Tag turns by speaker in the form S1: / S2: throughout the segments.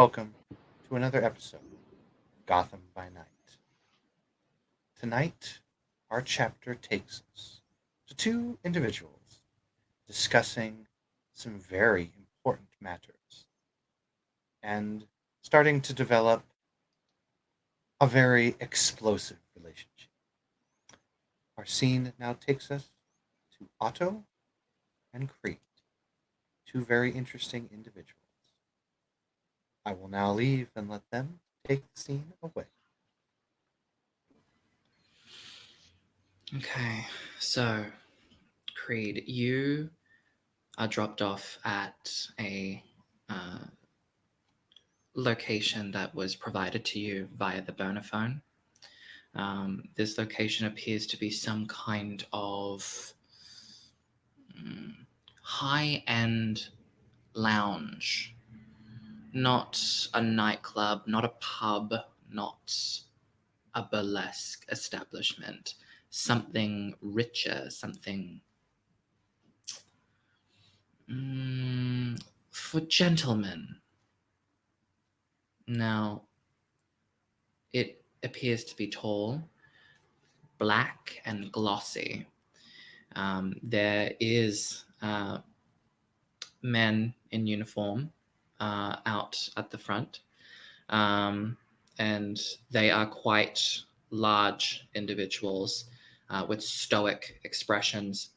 S1: Welcome to another episode of Gotham by Night. Tonight, our chapter takes us to two individuals discussing some very important matters and starting to develop a very explosive relationship. Our scene now takes us to Otto and Creed, two very interesting individuals. I will now leave and let them take the scene away.
S2: Okay, so Creed, you are dropped off at a uh, location that was provided to you via the burner phone. This location appears to be some kind of mm, high end lounge, not a nightclub, not a pub, not a burlesque establishment, something richer, something for gentlemen. Now, it appears to be tall, black, and glossy. There is men in uniform out at the front, and they are quite large individuals with stoic expressions.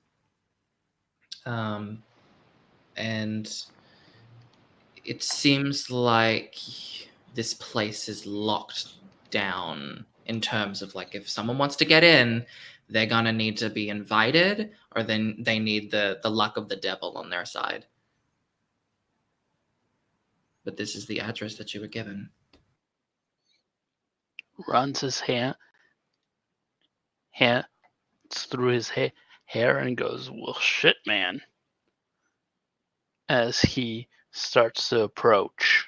S2: And it seems like this place is locked down in terms of like if someone wants to get in, they're gonna need to be invited, or then they need the luck of the devil on their side. But this is the address that you were given.
S3: Runs his hands through his hair and goes, "Well, shit, man," as he starts to approach.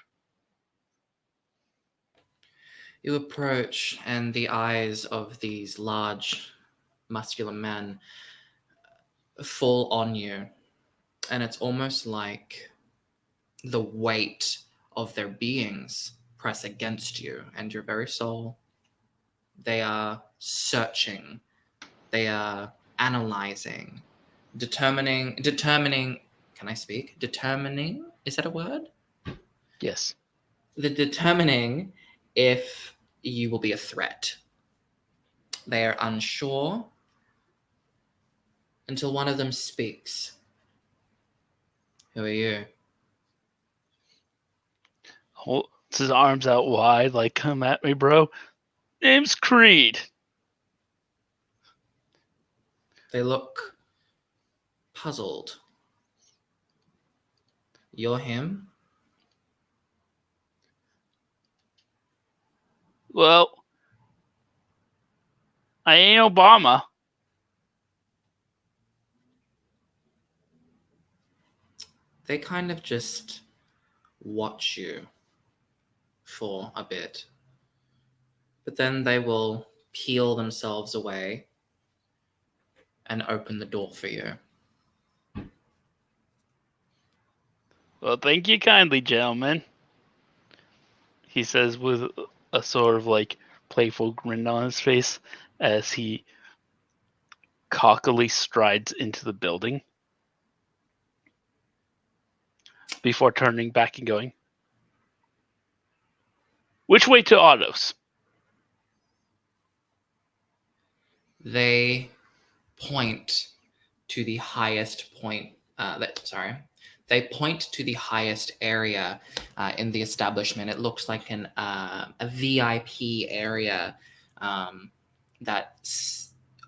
S2: You approach, and the eyes of these large, muscular men fall on you, and it's almost like the weight of their beings press against you and your very soul. They are searching, they are analyzing, determining. Can I speak? Determining, is that a word?
S3: Yes.
S2: The determining if you will be a threat. They are unsure until one of them speaks. Who are you?
S3: Holds his arms out wide, like, "Come at me, bro. Name's Creed."
S2: They look puzzled. You're him?
S3: Well, I ain't Obama.
S2: They kind of just watch you for a bit, but then they will peel themselves away and open the door for you.
S3: "Well, thank you kindly, gentlemen," he says with a sort of like playful grin on his face as he cockily strides into the building before turning back and going, "Which way to Otto's?"
S2: They point to the highest point. They point to the highest area in the establishment. It looks like a VIP area that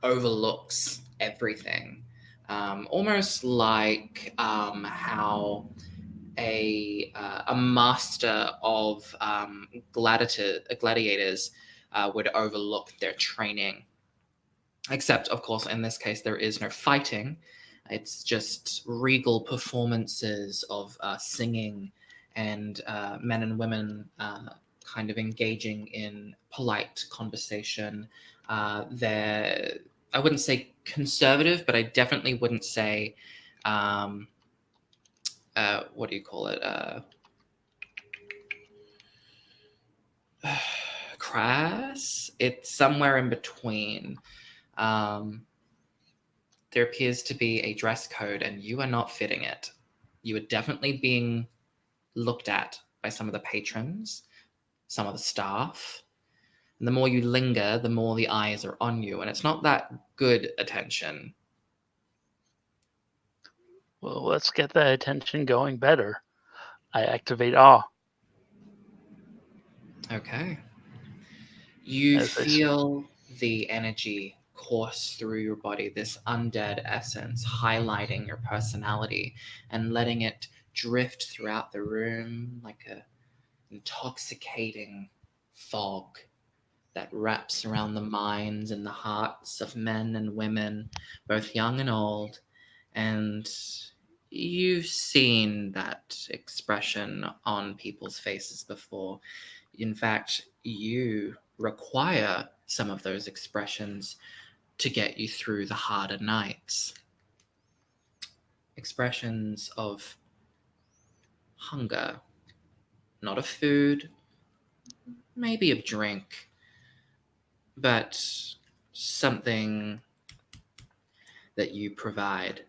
S2: overlooks everything, almost like how a master of gladiators would overlook their training. Except, of course, in this case, there is no fighting. It's just regal performances of singing and men and women kind of engaging in polite conversation. They're, I wouldn't say conservative, but I definitely wouldn't say, what do you call it? crass. It's somewhere in between. There appears to be a dress code, and you are not fitting it. You are definitely being looked at by some of the patrons, some of the staff. And the more you linger, the more the eyes are on you, and it's not that good attention.
S3: Well, let's get that attention going better. I activate awe.
S2: Okay. You
S3: As I s-
S2: feel the energy course through your body, this undead essence highlighting your personality and letting it drift throughout the room like a intoxicating fog that wraps around the minds and the hearts of men and women, both young and old. And you've seen that expression on people's faces before. In fact, you require some of those expressions to get you through the harder nights. Expressions of hunger, not of food, maybe of drink, but something that you provide.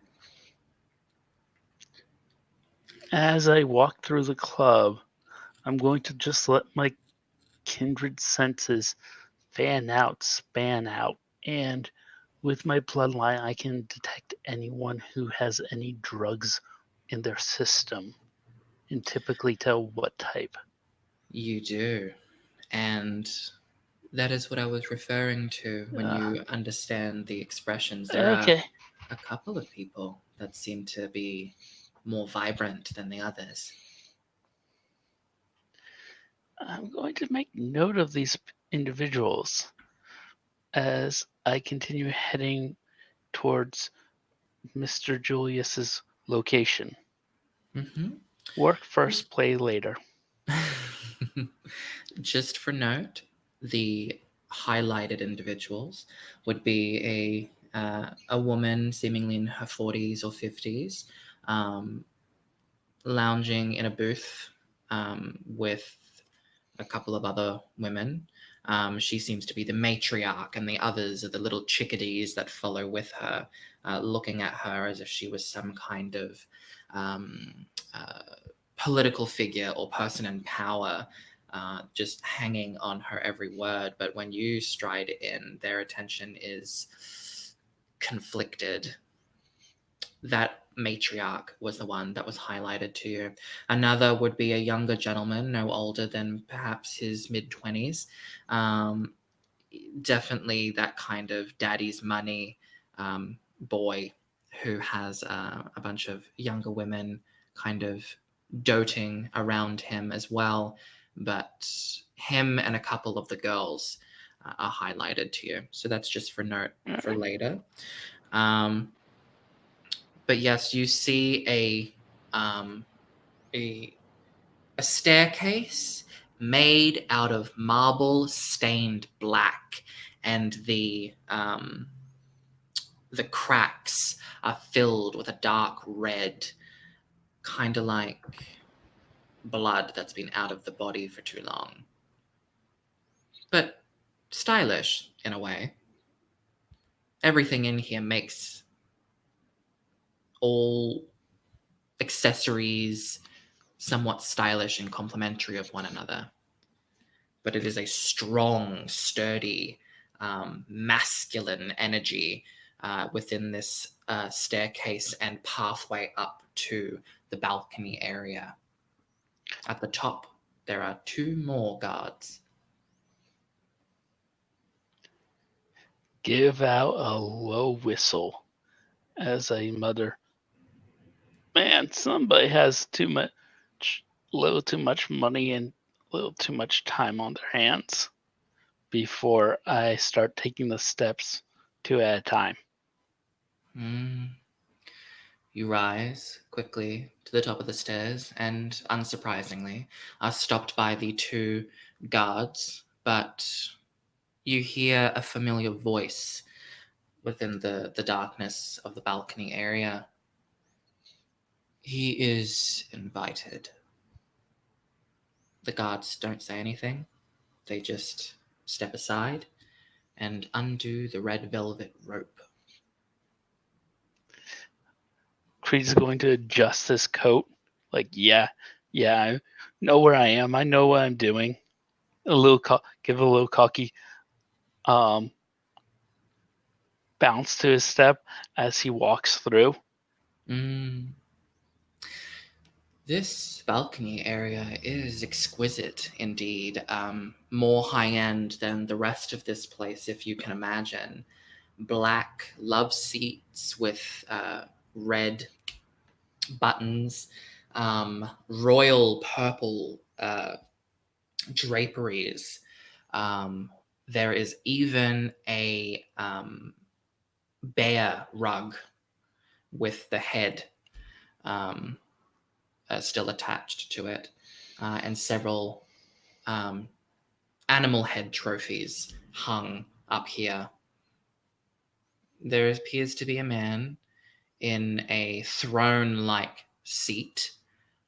S3: as I walk through the club, I'm going to just let my kindred senses fan out, span out, and with my bloodline, I can detect anyone who has any drugs in their system and typically tell what type.
S2: You do. And that is what I was referring to when
S3: Uh,
S2: you understand the expressions. There are
S3: okay,
S2: a couple of people that seem to be more vibrant than the others.
S3: I'm going to make note of these individuals as I continue heading towards Mr. Julius's location.
S2: Mm-hmm.
S3: Work first, play later.
S2: Just for note, the highlighted individuals would be a woman seemingly in her 40s or 50s, um, lounging in a booth with a couple of other women. She seems to be the matriarch, and the others are the little chickadees that follow with her, looking at her as if she was some kind of um, uh, political figure or person in power, just hanging on her every word. But when you stride in, their attention is conflicted. That matriarch was the one that was highlighted to you. Another would be a younger gentleman, no older than perhaps his mid 20s. Um, Definitely that kind of daddy's money boy who has a bunch of younger women kind of doting around him as well. But him and a couple of the girls are highlighted to you. So that's just for note for later. Um, but yes, you see um, a a staircase made out of marble stained black, and the cracks are filled with a dark red, kind of like blood that's been out of the body for too long, but stylish in a way. Everything in here makes all accessories somewhat stylish and complementary of one another. But it is a strong, sturdy, masculine energy within this staircase and pathway up to the balcony area. At the top, there are two more guards.
S3: Give out a low whistle as I mutter, man, somebody has little too much money and little too much time on their hands before I start taking the steps two at a time.
S2: Mm. You rise quickly to the top of the stairs and, unsurprisingly, are stopped by the two guards, but you hear a familiar voice within the darkness of the balcony area. He is invited. The guards don't say anything. They just step aside and undo the red velvet rope.
S3: Creed's going to adjust his coat. Like, yeah, I know where I am. I know what I'm doing. Give a little cocky um, bounce to his step as he walks through.
S2: Mm. This balcony area is exquisite indeed. More high end than the rest of this place, if you can imagine. Black love seats with red buttons, royal purple draperies. There is even a bear rug with the head um, still attached to it, and several animal head trophies hung up here. There appears to be a man in a throne-like seat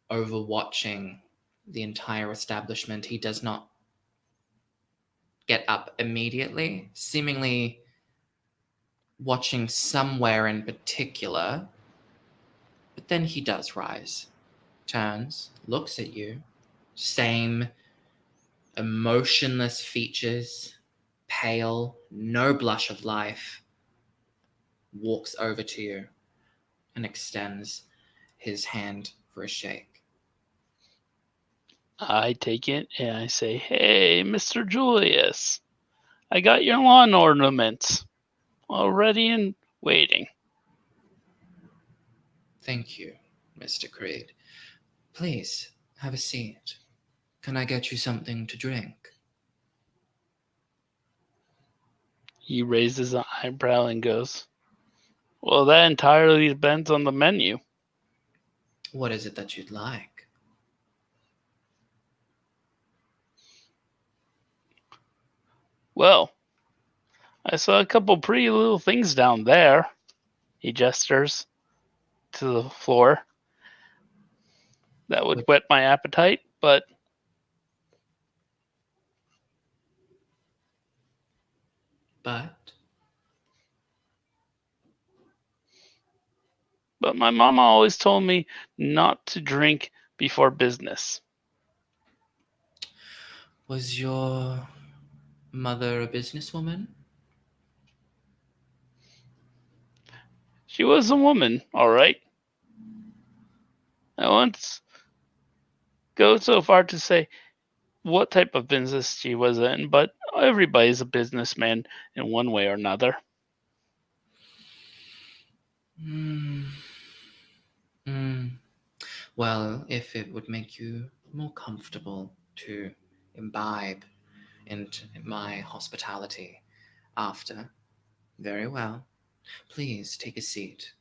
S2: overwatching the entire establishment. He does not get up immediately, seemingly watching somewhere in particular, but then he does rise, turns, looks at you, same emotionless features, pale, no blush of life, walks over to you and extends his hand for a shake.
S3: I take it and I say, "Hey, Mr. Julius, I got your lawn ornaments all ready and waiting."
S2: Thank you, Mr. Creed. Please have a seat. Can I get you something to drink?
S3: He raises an eyebrow and goes, "Well, that entirely depends on the menu."
S2: What is it that you'd like?
S3: "Well, I saw a couple pretty little things down there." He gestures to the floor. "That would whet my appetite, but
S2: But
S3: my mama always told me not to drink before business."
S2: was your mother a businesswoman?
S3: She was a woman, all right. I once go so far to say what type of business she was in, but everybody's a businessman in one way or another.
S2: Hmm. Hmm. Well, if it would make you more comfortable to imbibe into my hospitality after, very well. Please take a seat.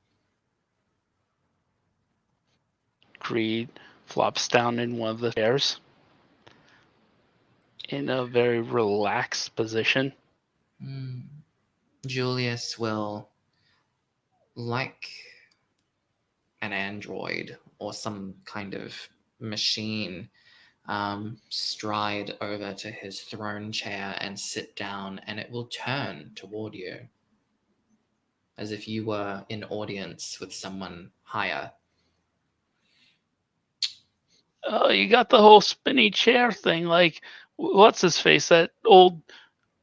S3: Creed flops down in one of the chairs in a very relaxed position.
S2: Hmm. Julius will, like an android or some kind of machine, stride over to his throne chair and sit down, and it will turn toward you as if you were in audience with someone higher.
S3: Oh, you got the whole spinny chair thing, like what's his face, that old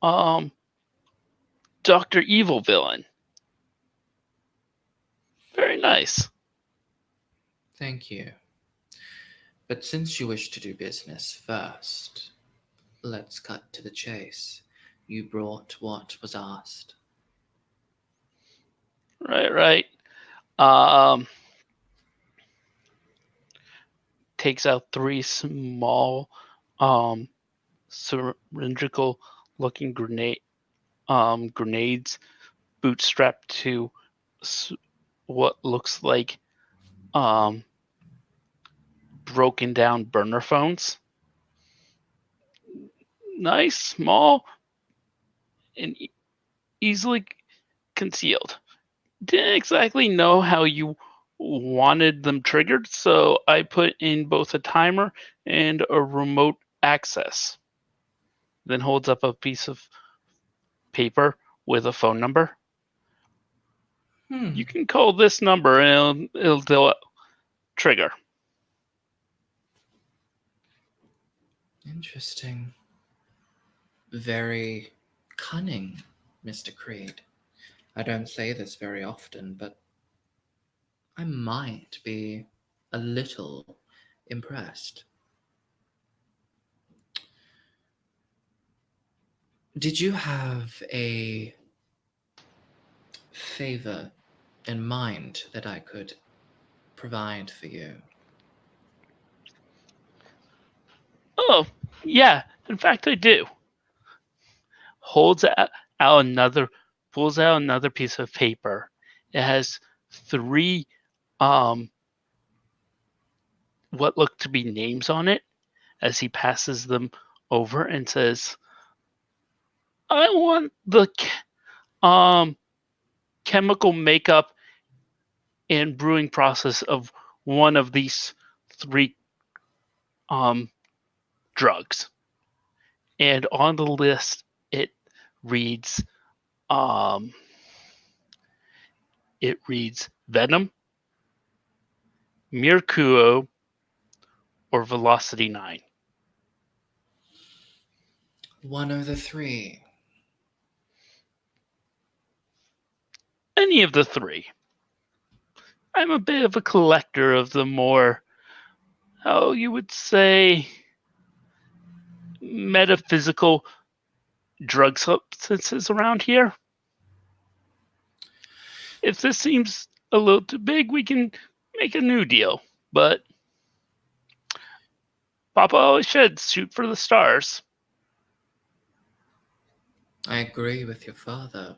S3: um Dr. Evil villain. Very nice.
S2: Thank you. But since you wish to do business first, let's cut to the chase. You brought what was asked.
S3: Right. Um Takes out three small cylindrical looking grenades bootstrapped to what looks like um, broken down burner phones. Nice, small, and easily concealed. Didn't exactly know how you wanted them triggered, so I put in both a timer and a remote access. then holds up a piece of paper with a phone number. You can call this number and it'll trigger.
S2: Interesting. Very cunning, Mr. Creed. I don't say this very often, but I might be a little impressed. Did you have a favor in mind that I could provide for you?
S3: Oh, yeah. In fact, I do. Holds out another, pulls out another piece of paper. It has 3 what look to be names on it as he passes them over and says, I want the chemical makeup and brewing process of one of these 3 drugs. And on the list, it reads, Venom, Mercurio, or Velocity 9.
S2: One of the 3.
S3: Any of the 3. I'm a bit of a collector of the more, how you would say, metaphysical drug substances around here. If this seems a little too big, we can make a new deal. But Papa always should shoot for the stars.
S2: I agree with your father.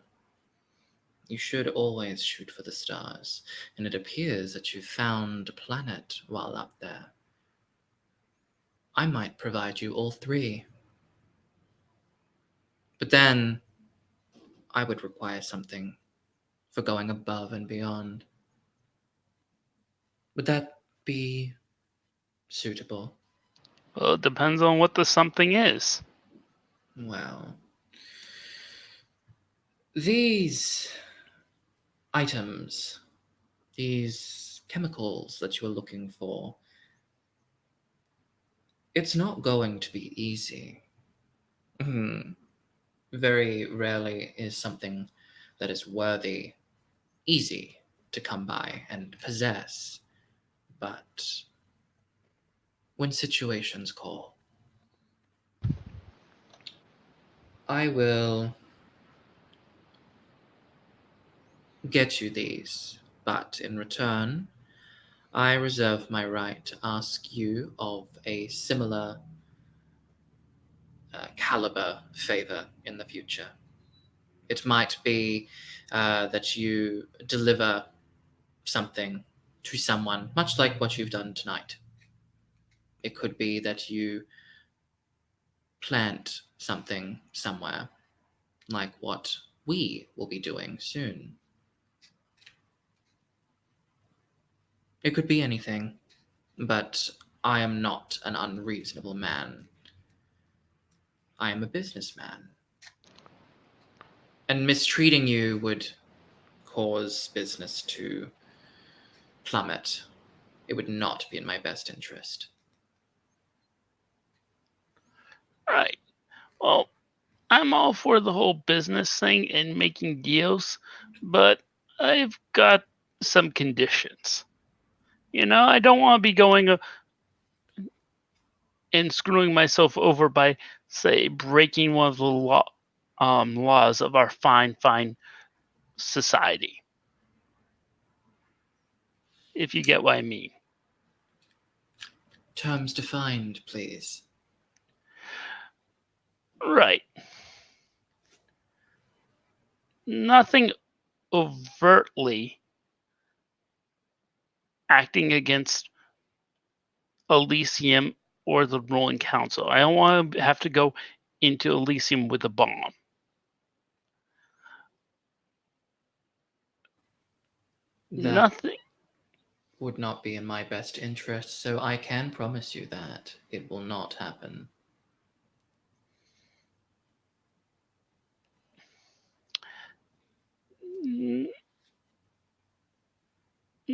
S2: You should always shoot for the stars, and it appears that you found a planet while up there. I might provide you all 3. But then I would require something for going above and beyond. Would that be suitable?
S3: Well, it depends on what the something is.
S2: Well, these items, these chemicals that you are looking for, it's not going to be easy. Very rarely is something that is worthy easy to come by and possess. But when situations call, I will get you these, but in return, I reserve my right to ask you of a similar caliber favor in the future. It might be that you deliver something to someone, much like what you've done tonight. It could be that you plant something somewhere, like what we will be doing soon. It could be anything, but I am not an unreasonable man. I am a businessman. And mistreating you would cause business to plummet. It would not be in my best interest.
S3: Right. Well, I'm all for the whole business thing and making deals, but I've got some conditions. I don't want to be going and screwing myself over by, say, breaking one of the laws of our fine society. If you get what I mean.
S2: Terms defined, please.
S3: Right. Nothing overtly acting against Elysium or the ruling council. I don't want to have to go into Elysium with a bomb.
S2: That
S3: Nothing.
S2: would not be in my best interest, so I can promise you that it will not happen.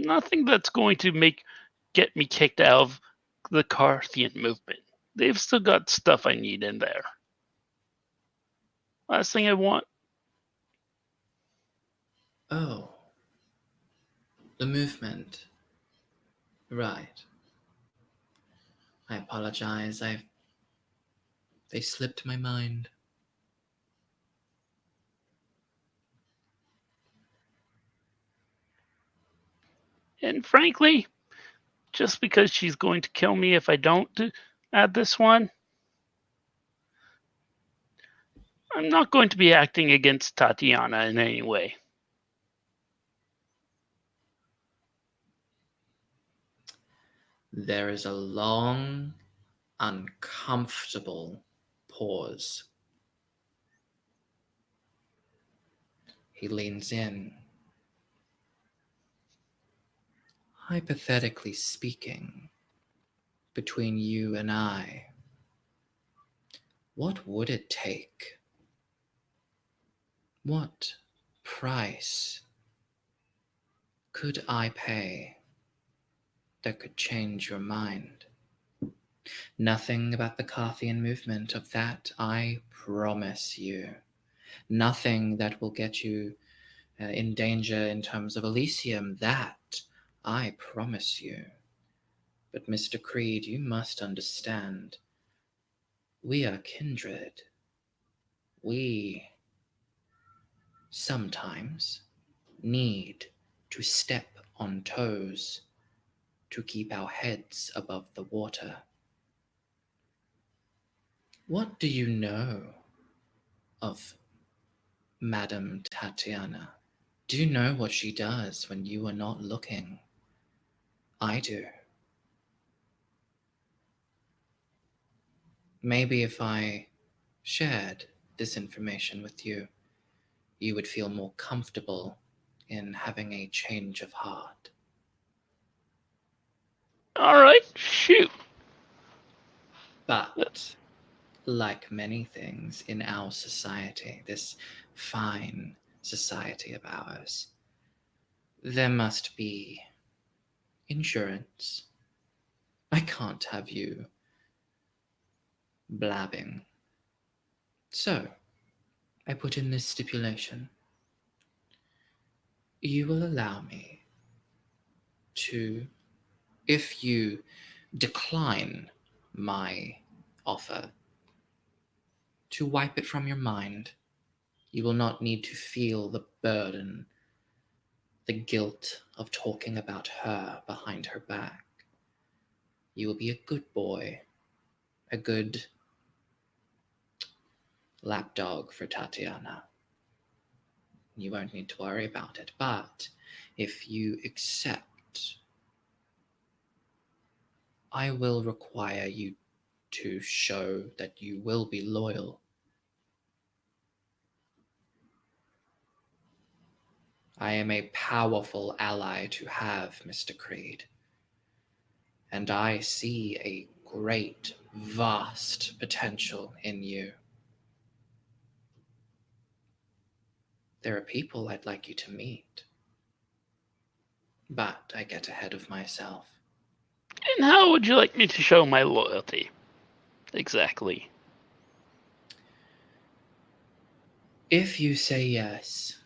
S3: Nothing that's going to get me kicked out of the Carthian movement. They've still got stuff I need in there. Last thing I want.
S2: Oh, the movement. Right. I apologize. They slipped my mind.
S3: And frankly, just because she's going to kill me if I don't add this one, I'm not going to be acting against Tatiana in any way.
S2: There is a long, uncomfortable pause. He leans in. Hypothetically speaking, between you and I, what would it take? What price could I pay that could change your mind? Nothing about the Carthian movement, of that I promise you. Nothing that will get you in danger in terms of Elysium, that I promise you. But Mr. Creed, you must understand, we are kindred. We sometimes need to step on toes to keep our heads above the water. What do you know of Madame Tatiana? Do you know what she does when you are not looking? I do. Maybe if I shared this information with you, you would feel more comfortable in having a change of heart.
S3: All right, shoot.
S2: But, like many things in our society, this fine society of ours, there must be insurance. I can't have you blabbing. So, I put in this stipulation. You will allow me to, if you decline my offer, to wipe it from your mind. You will not need to feel the burden, the guilt of talking about her behind her back. You will be a good boy, a good lapdog for Tatiana. You won't need to worry about it. But if you accept, I will require you to show that you will be loyal. I am a powerful ally to have, Mr. Creed. And I see a great, vast potential in you. There are people I'd like you to meet. But I get ahead of myself.
S3: And how would you like me to show my loyalty? Exactly.
S2: If you say yes,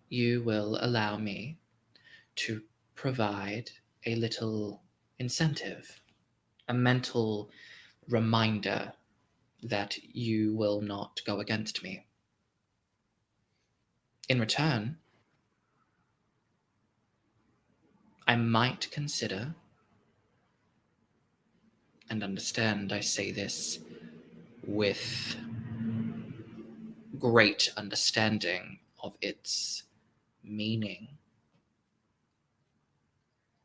S2: you will allow me to provide a little incentive, a mental reminder that you will not go against me. In return, I might consider, and understand I say this with great understanding of its meaning,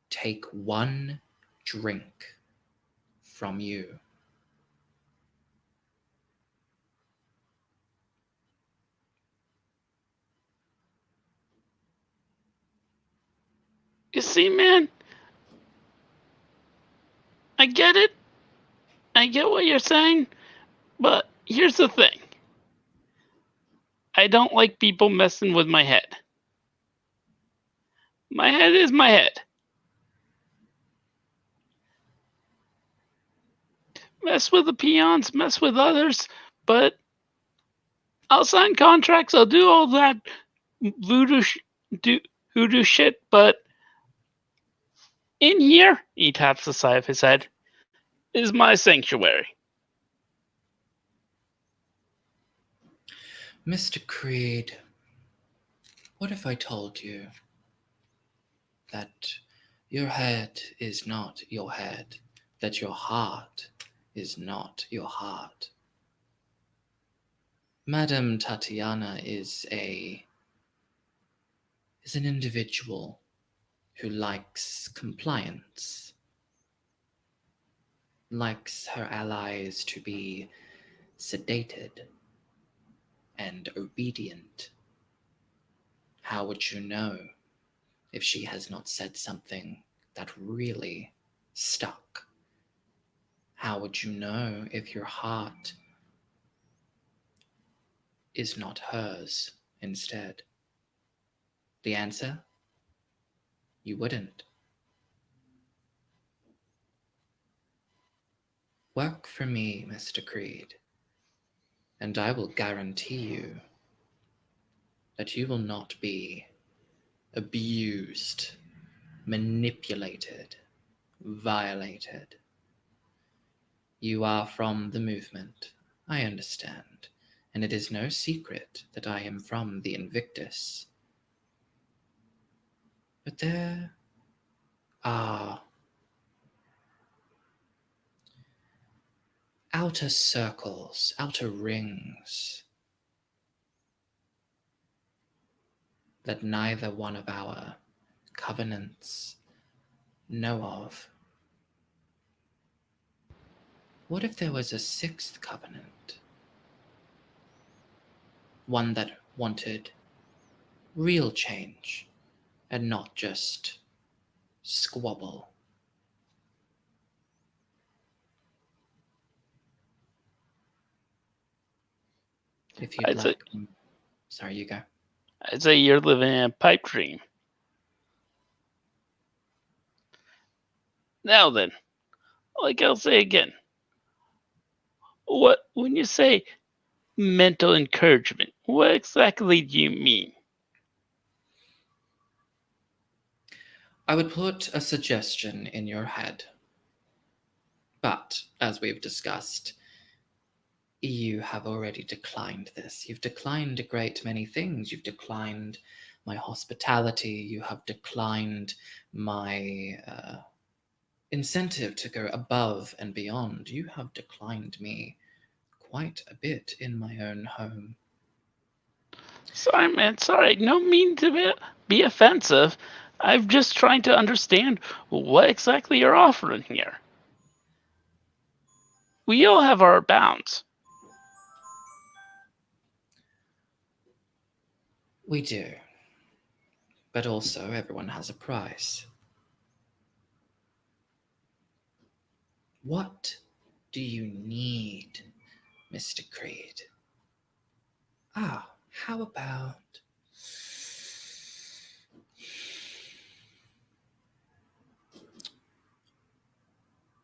S2: take one drink from you.
S3: You see, man, I get it. I get what you're saying, but here's the thing. I don't like people messing with my head. My head is my head. mess with the peons, mess with others, but I'll sign contracts. I'll do all that voodoo, do hoodoo shit. But in here, he taps the side of his head, is my sanctuary.
S2: Mr. Creed, what if I told you that your head is not your head, that your heart is not your heart? Madame Tatiana is an individual who likes compliance, likes her allies to be sedated and obedient. How would you know if she has not said something that really stuck? How would you know if your heart is not hers instead? The answer? You wouldn't. Work for me, Mr. Creed, and I will guarantee you that you will not be abused, manipulated, violated. You are from the movement, I understand, and it is no secret that I am from the Invictus. But there are outer circles, outer rings that neither one of our covenants know of. What if there was a sixth covenant? One that wanted real change and not just squabble. If you'd
S3: I'd say,
S2: like. Sorry, you go.
S3: I'd say you're living in a pipe dream. Now then, like I'll say again, what when you say mental encouragement, what exactly do you mean?
S2: I would put a suggestion in your head. But, as we've discussed, you have already declined this. You've declined a great many things. You've declined my hospitality. You have declined my incentive to go above and beyond. You have declined me quite a bit in my own home.
S3: Sorry, man. Sorry. No mean to be offensive. I'm just trying to understand what exactly you're offering here. We all have our bounds.
S2: We do. But also, everyone has a price. What do you need, Mr. Creed? How about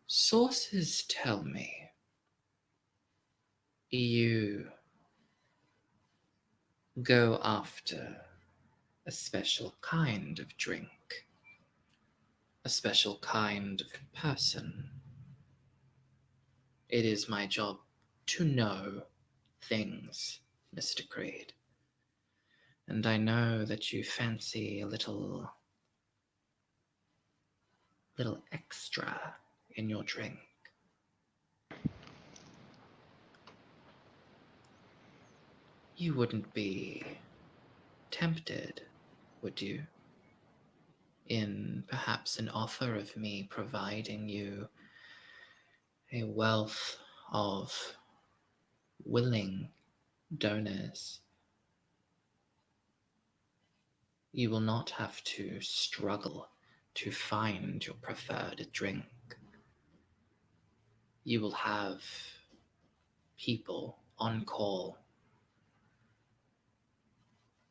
S2: sources tell me you go after a special kind of drink, a special kind of person. It is my job to know things, Mr. Creed. And I know that you fancy a little extra in your drink. You wouldn't be tempted, would you, in perhaps an offer of me providing you a wealth of willing donors? You will not have to struggle to find your preferred drink. You will have people on call.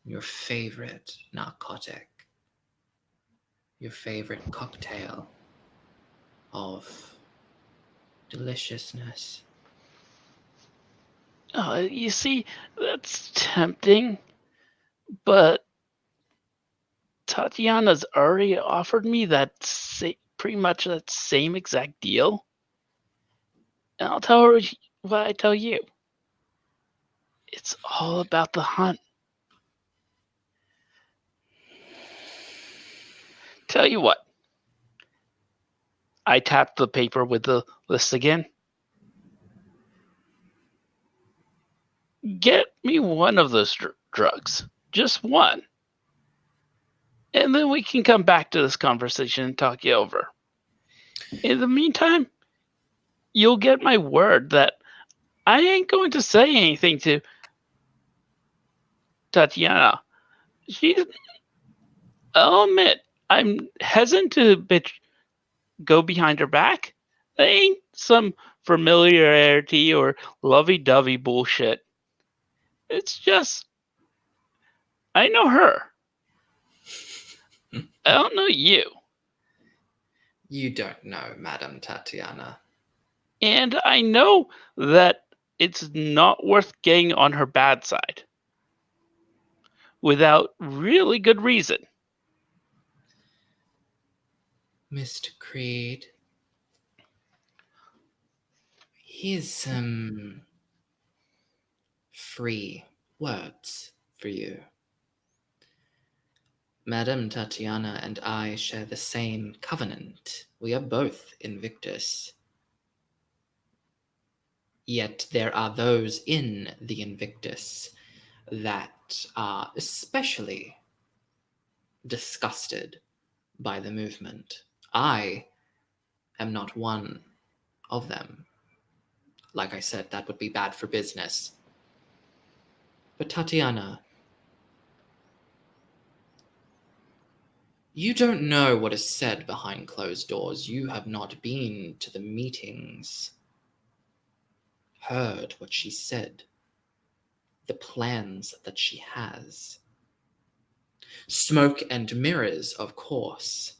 S2: Your favorite narcotic, your favorite cocktail of deliciousness.
S3: You see, that's tempting, but Tatiana's already offered me that pretty much that same exact deal. And I'll tell her what I tell you. It's all about the hunt. Tell you what. I tapped the paper with the list again. Get me one of those drugs. Just one. And then we can come back to this conversation and talk you over. In the meantime, you'll get my word that I ain't going to say anything to Tatiana. I'll admit, I'm hesitant to go behind her back. That ain't some familiarity or lovey-dovey bullshit. It's just, I know her. I don't know you.
S2: You don't know, Madame Tatiana.
S3: And I know that it's not worth getting on her bad side without really good reason.
S2: Mr. Creed, here's some free words for you. Madame Tatiana and I share the same covenant. We are both Invictus. Yet there are those in the Invictus that are especially disgusted by the movement. I am not one of them. Like I said, that would be bad for business. But Tatiana, you don't know what is said behind closed doors. You have not been to the meetings, heard what she said, the plans that she has. Smoke and mirrors, of course.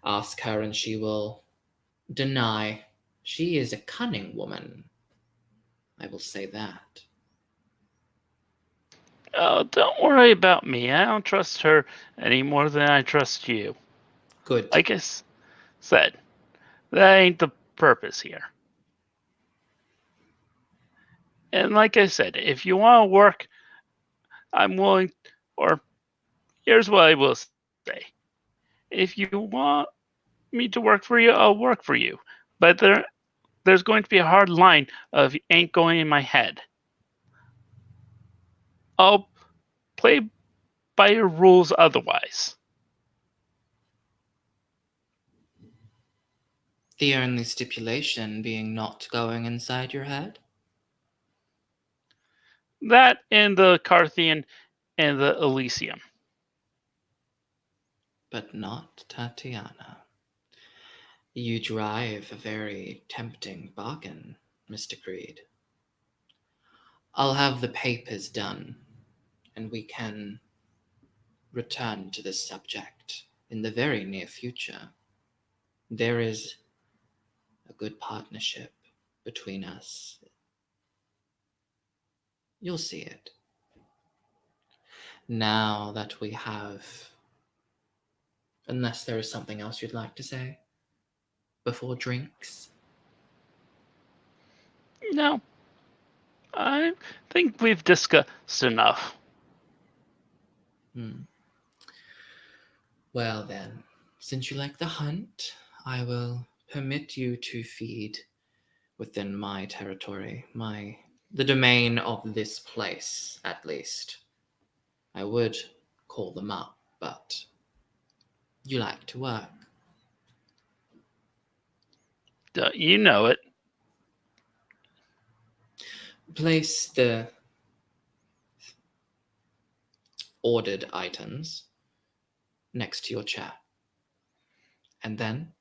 S2: Ask her and she will deny. She is a cunning woman. I will say that.
S3: Oh, don't worry about me. I don't trust her any more than I trust you.
S2: Good.
S3: Like I said, that ain't the purpose here. And like I said, if you want to work, I'm willing, or here's what I will say. If you want me to work for you, I'll work for you. But there's going to be a hard line of ain't going in my head. I'll play by your rules otherwise.
S2: The only stipulation being not going inside your head?
S3: That and the Carthian and the Elysium.
S2: But not Tatiana. You drive a very tempting bargain, Mr. Creed. I'll have the papers done, and we can return to this subject in the very near future. There is a good partnership between us. You'll see it. Now that we have... Unless there is something else you'd like to say before drinks?
S3: No. I think we've discussed enough.
S2: Well then, since you like the hunt, I will permit you to feed within my territory, the domain of this place, at least. I would call them up, but you like to work.
S3: You know it.
S2: Place the ordered items next to your chair, and then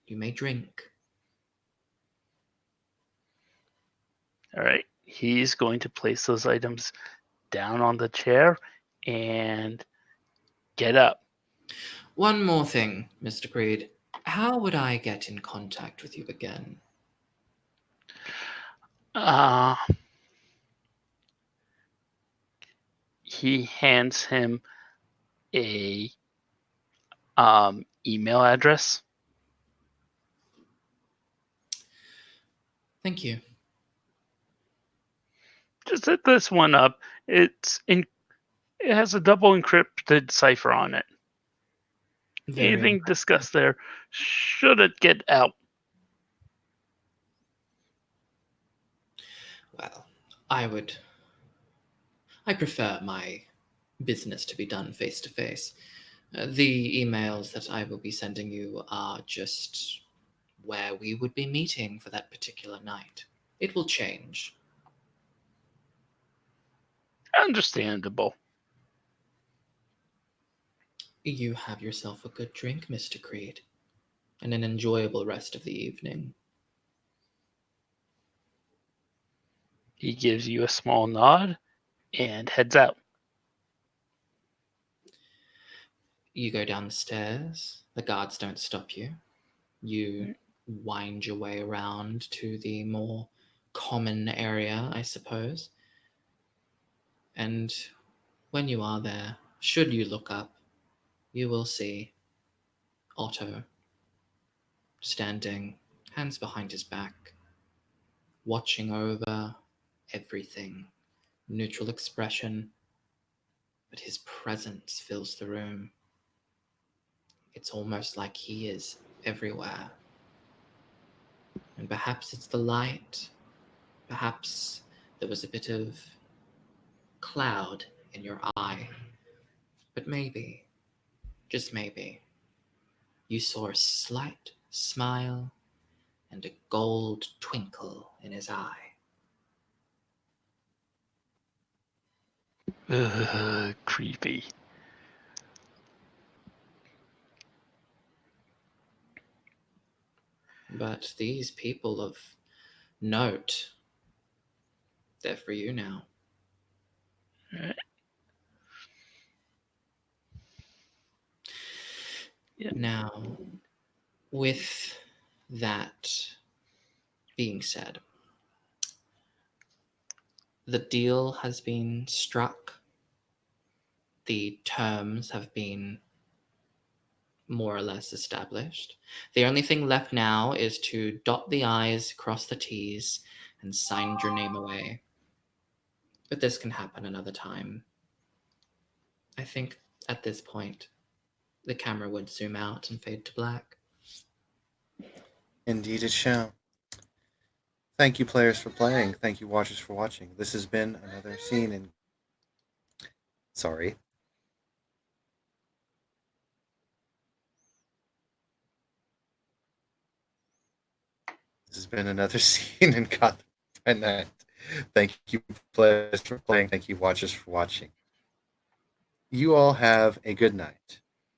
S2: you may drink.
S3: All right. He's going to place those items down on the chair and get up.
S2: One more thing, Mr. Creed. How would I get in contact with you again?
S3: Uh, he hands him a email address.
S2: Thank you.
S3: Just set this one up. It has a double encrypted cipher on it.
S2: Very
S3: Anything discussed there, should it get out?
S2: well. I prefer my business to be done face to face. The emails that I will be sending you are just where we would be meeting for that particular night. It will change.
S3: Understandable.
S2: You have yourself a good drink, Mr. Creed, and an enjoyable rest of the evening.
S3: He gives you a small nod and heads out.
S2: You go down the stairs. The guards don't stop you. You wind your way around to the more common area, I suppose. And when you are there, should you look up, you will see Otto standing, hands behind his back, watching over everything. Neutral expression, but his presence fills the room. It's almost like he is everywhere. And perhaps it's the light. Perhaps there was a bit of cloud in your eye. But maybe, just maybe, you saw a slight smile and a gold twinkle in his eye.
S3: Creepy.
S2: But these people of note, they're for you now.
S3: Alright. Yeah.
S2: Now, with that being said, the deal has been struck. The terms have been more or less established. The only thing left now is to dot the I's, cross the T's, and sign your name away. But this can happen another time. I think at this point, the camera would zoom out and fade to black.
S1: Indeed it shall. Thank you, players, for playing. Thank you, watchers, for watching. This has been another scene in... Sorry. This has been another scene in Gotham by Night. Thank you, players, for playing. Thank you, watchers, for watching. You all have a good night.